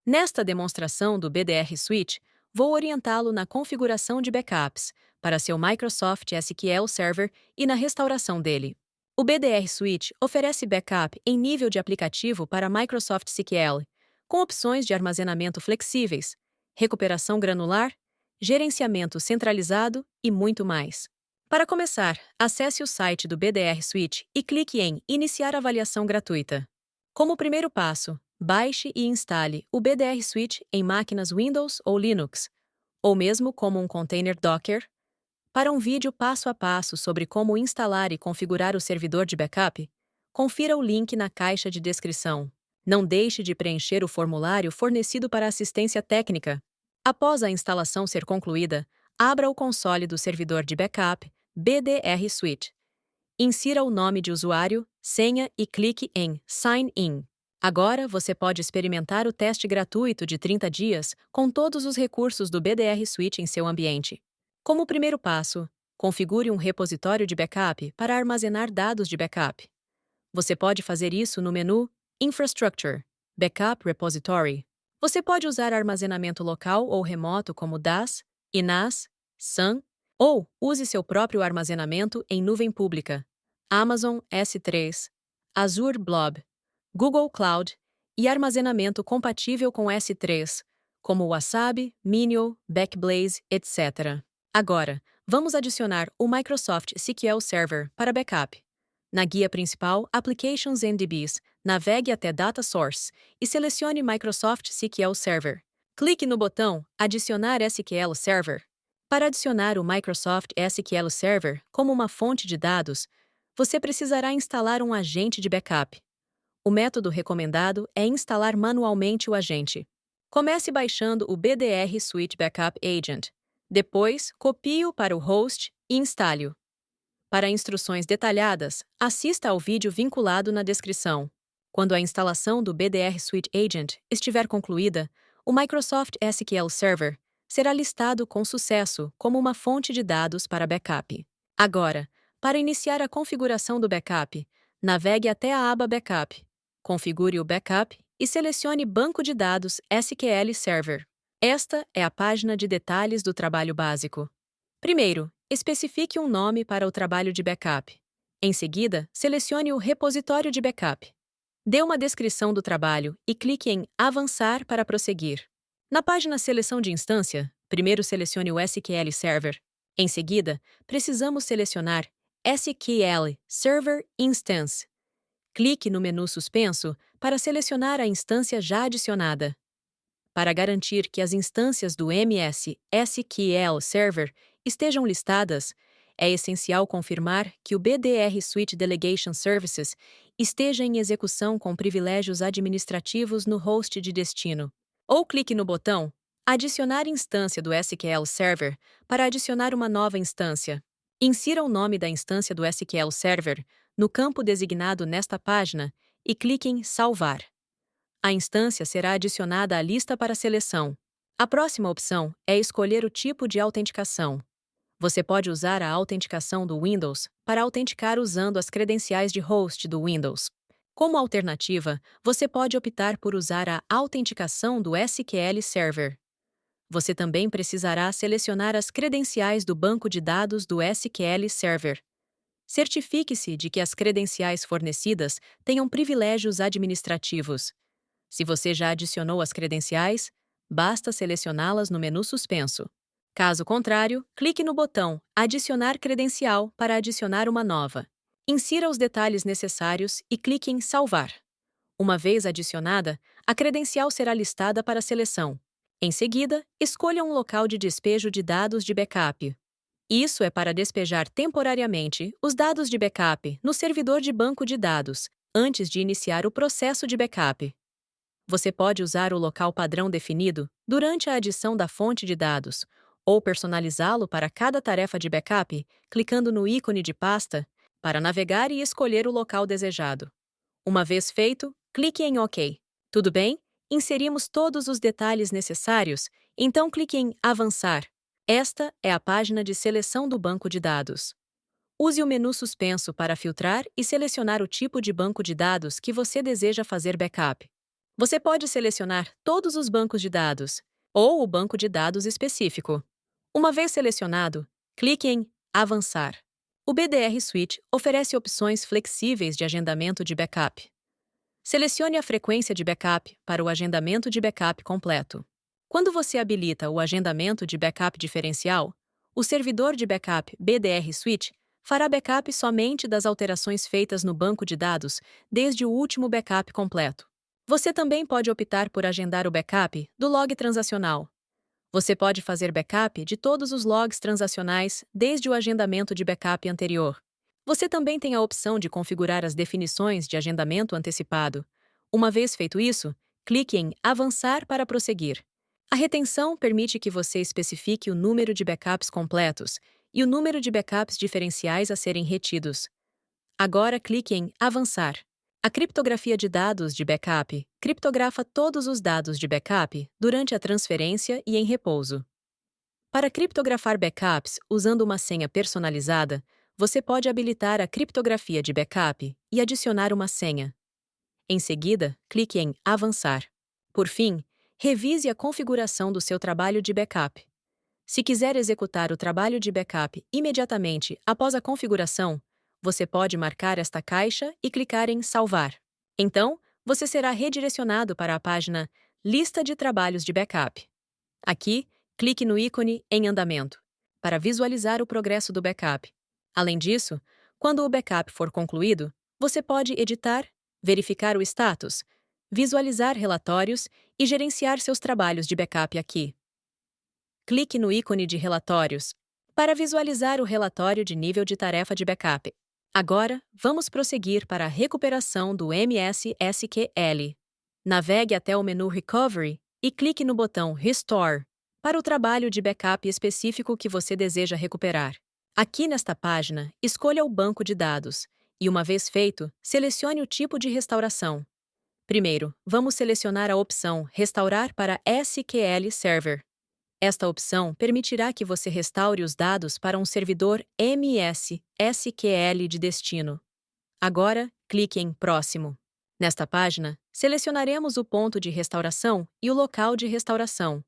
Nesta demonstração do BDR Suite, vou orientá-lo na configuração de backups para seu Microsoft SQL Server e na restauração dele. O BDR Suite oferece backup em nível de aplicativo para Microsoft SQL, com opções de armazenamento flexíveis, recuperação granular, gerenciamento centralizado e muito mais. Para começar, acesse o site do BDR Suite e clique em Iniciar avaliação gratuita. Como primeiro passo, baixe e instale o BDR Suite em máquinas Windows ou Linux, ou mesmo como um container Docker. Para um vídeo passo a passo sobre como instalar e configurar o servidor de backup, confira o link na caixa de descrição. Não deixe de preencher o formulário fornecido para assistência técnica. Após a instalação ser concluída, abra o console do servidor de backup BDR Suite. Insira o nome de usuário, senha e clique em Sign In. Agora você pode experimentar o teste gratuito de 30 dias com todos os recursos do BDR Suite em seu ambiente. Como primeiro passo, configure um repositório de backup para armazenar dados de backup. Você pode fazer isso no menu Infrastructure, Backup Repository. Você pode usar armazenamento local ou remoto como DAS, INAS, SAN, ou use seu próprio armazenamento em nuvem pública, Amazon S3, Azure Blob, Google Cloud e armazenamento compatível com S3, como Wasabi, Minio, Backblaze, etc. Agora, vamos adicionar o Microsoft SQL Server para backup. Na guia principal Applications and DBs, navegue até Data Source e selecione Microsoft SQL Server. Clique no botão Adicionar SQL Server. Para adicionar o Microsoft SQL Server como uma fonte de dados, você precisará instalar um agente de backup. O método recomendado é instalar manualmente o agente. Comece baixando o BDR Suite Backup Agent. Depois, copie-o para o host e instale-o. Para instruções detalhadas, assista ao vídeo vinculado na descrição. Quando a instalação do BDR Suite Agent estiver concluída, o Microsoft SQL Server será listado com sucesso como uma fonte de dados para backup. Agora, para iniciar a configuração do backup, navegue até a aba Backup, configure o backup e selecione Banco de Dados SQL Server. Esta é a página de detalhes do trabalho básico. Primeiro, especifique um nome para o trabalho de backup. Em seguida, selecione o repositório de backup. Dê uma descrição do trabalho e clique em Avançar para prosseguir. Na página Seleção de instância, primeiro selecione o SQL Server. Em seguida, precisamos selecionar SQL Server Instance. Clique no menu suspenso para selecionar a instância já adicionada. Para garantir que as instâncias do MS SQL Server estejam listadas, é essencial confirmar que o BDR Suite Delegation Services esteja em execução com privilégios administrativos no host de destino. Ou clique no botão Adicionar instância do SQL Server para adicionar uma nova instância. Insira o nome da instância do SQL Server no campo designado nesta página e clique em Salvar. A instância será adicionada à lista para seleção. A próxima opção é escolher o tipo de autenticação. Você pode usar a autenticação do Windows para autenticar usando as credenciais de host do Windows. Como alternativa, você pode optar por usar a autenticação do SQL Server. Você também precisará selecionar as credenciais do banco de dados do SQL Server. Certifique-se de que as credenciais fornecidas tenham privilégios administrativos. Se você já adicionou as credenciais, basta selecioná-las no menu suspenso. Caso contrário, clique no botão Adicionar credencial para adicionar uma nova. Insira os detalhes necessários e clique em Salvar. Uma vez adicionada, a credencial será listada para seleção. Em seguida, escolha um local de despejo de dados de backup. Isso é para despejar temporariamente os dados de backup no servidor de banco de dados, antes de iniciar o processo de backup. Você pode usar o local padrão definido durante a adição da fonte de dados, ou personalizá-lo para cada tarefa de backup, clicando no ícone de pasta para navegar e escolher o local desejado. Uma vez feito, clique em OK. Tudo bem? Inserimos todos os detalhes necessários, então clique em Avançar. Esta é a página de seleção do banco de dados. Use o menu suspenso para filtrar e selecionar o tipo de banco de dados que você deseja fazer backup. Você pode selecionar todos os bancos de dados ou o banco de dados específico. Uma vez selecionado, clique em Avançar. O BDR Suite oferece opções flexíveis de agendamento de backup. Selecione a frequência de backup para o agendamento de backup completo. Quando você habilita o agendamento de backup diferencial, o servidor de backup BDR Suite fará backup somente das alterações feitas no banco de dados desde o último backup completo. Você também pode optar por agendar o backup do log transacional. Você pode fazer backup de todos os logs transacionais desde o agendamento de backup anterior. Você também tem a opção de configurar as definições de agendamento antecipado. Uma vez feito isso, clique em Avançar para prosseguir. A retenção permite que você especifique o número de backups completos e o número de backups diferenciais a serem retidos. Agora clique em Avançar. A criptografia de dados de backup criptografa todos os dados de backup durante a transferência e em repouso. Para criptografar backups usando uma senha personalizada, você pode habilitar a criptografia de backup e adicionar uma senha. Em seguida, clique em Avançar. Por fim, revise a configuração do seu trabalho de backup. Se quiser executar o trabalho de backup imediatamente após a configuração, você pode marcar esta caixa e clicar em Salvar. Então, você será redirecionado para a página Lista de trabalhos de backup. Aqui, clique no ícone Em andamento para visualizar o progresso do backup. Além disso, quando o backup for concluído, você pode editar, verificar o status, visualizar relatórios e gerenciar seus trabalhos de backup aqui. Clique no ícone de Relatórios para visualizar o relatório de nível de tarefa de backup. Agora, vamos prosseguir para a recuperação do MS-SQL. Navegue até o menu Recovery e clique no botão Restore para o trabalho de backup específico que você deseja recuperar. Aqui nesta página, escolha o banco de dados e, uma vez feito, selecione o tipo de restauração. Primeiro, vamos selecionar a opção Restaurar para SQL Server. Esta opção permitirá que você restaure os dados para um servidor MS-SQL de destino. Agora, clique em Próximo. Nesta página, selecionaremos o ponto de restauração e o local de restauração.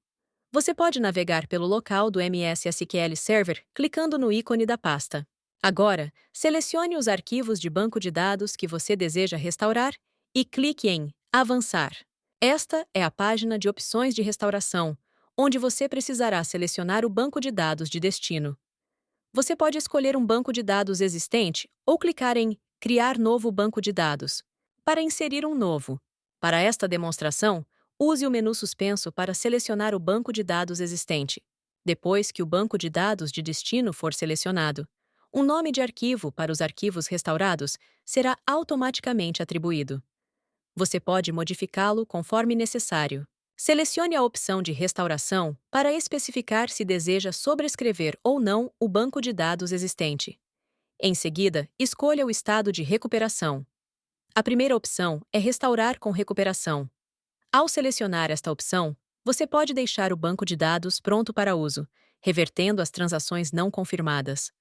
Você pode navegar pelo local do MS-SQL Server clicando no ícone da pasta. Agora, selecione os arquivos de banco de dados que você deseja restaurar e clique em Avançar. Esta é a página de opções de restauração, onde você precisará selecionar o banco de dados de destino. Você pode escolher um banco de dados existente ou clicar em Criar novo banco de dados para inserir um novo. Para esta demonstração, use o menu suspenso para selecionar o banco de dados existente. Depois que o banco de dados de destino for selecionado, um nome de arquivo para os arquivos restaurados será automaticamente atribuído. Você pode modificá-lo conforme necessário. Selecione a opção de restauração para especificar se deseja sobrescrever ou não o banco de dados existente. Em seguida, escolha o estado de recuperação. A primeira opção é Restaurar com recuperação. Ao selecionar esta opção, você pode deixar o banco de dados pronto para uso, revertendo as transações não confirmadas.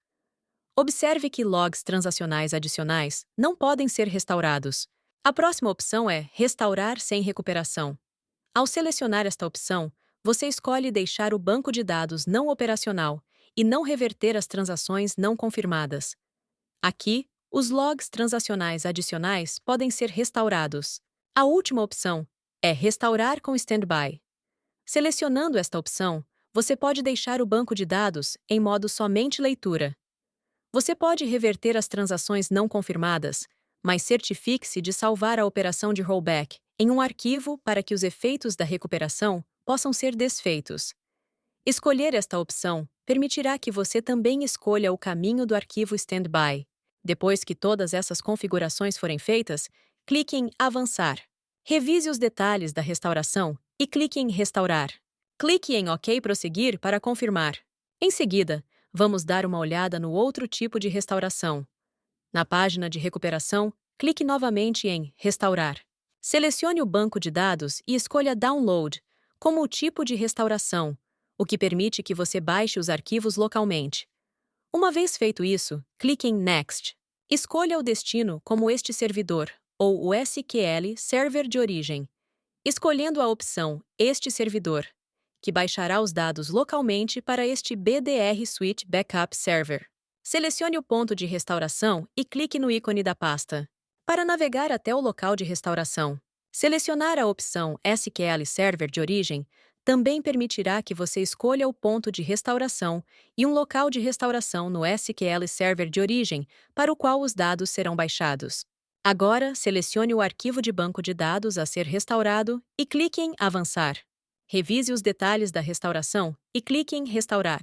Observe que logs transacionais adicionais não podem ser restaurados. A próxima opção é Restaurar sem recuperação. Ao selecionar esta opção, você escolhe deixar o banco de dados não operacional e não reverter as transações não confirmadas. Aqui, os logs transacionais adicionais podem ser restaurados. A última opção é Restaurar com Standby. Selecionando esta opção, você pode deixar o banco de dados em modo somente leitura. Você pode reverter as transações não confirmadas, mas certifique-se de salvar a operação de rollback em um arquivo para que os efeitos da recuperação possam ser desfeitos. Escolher esta opção permitirá que você também escolha o caminho do arquivo Standby. Depois que todas essas configurações forem feitas, clique em Avançar. Revise os detalhes da restauração e clique em Restaurar. Clique em OK Prosseguir para confirmar. Em seguida, vamos dar uma olhada no outro tipo de restauração. Na página de recuperação, clique novamente em Restaurar. Selecione o banco de dados e escolha Download como o tipo de restauração, o que permite que você baixe os arquivos localmente. Uma vez feito isso, clique em Next. Escolha o destino como este servidor, ou o SQL Server de origem. escolhendo a opção Este servidor, que baixará os dados localmente para este BDR Suite Backup Server. Selecione o ponto de restauração e clique no ícone da pasta. Para navegar até o local de restauração, selecionar a opção SQL Server de origem também permitirá que você escolha o ponto de restauração e um local de restauração no SQL Server de origem para o qual os dados serão baixados. Agora, selecione o arquivo de banco de dados a ser restaurado e clique em Avançar. Revise os detalhes da restauração e clique em Restaurar.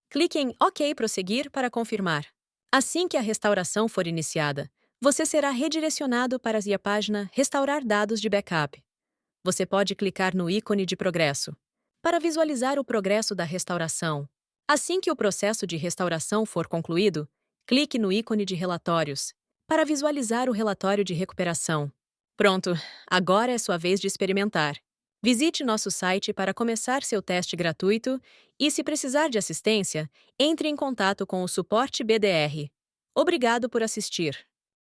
Clique em OK Prosseguir para confirmar. Assim que a restauração for iniciada, você será redirecionado para a página Restaurar dados de backup. Você pode clicar no ícone de progresso para visualizar o progresso da restauração. Assim que o processo de restauração for concluído, clique no ícone de relatórios para visualizar o relatório de recuperação. Pronto, agora é sua vez de experimentar. Visite nosso site para começar seu teste gratuito e, se precisar de assistência, entre em contato com o suporte BDR. Obrigado por assistir.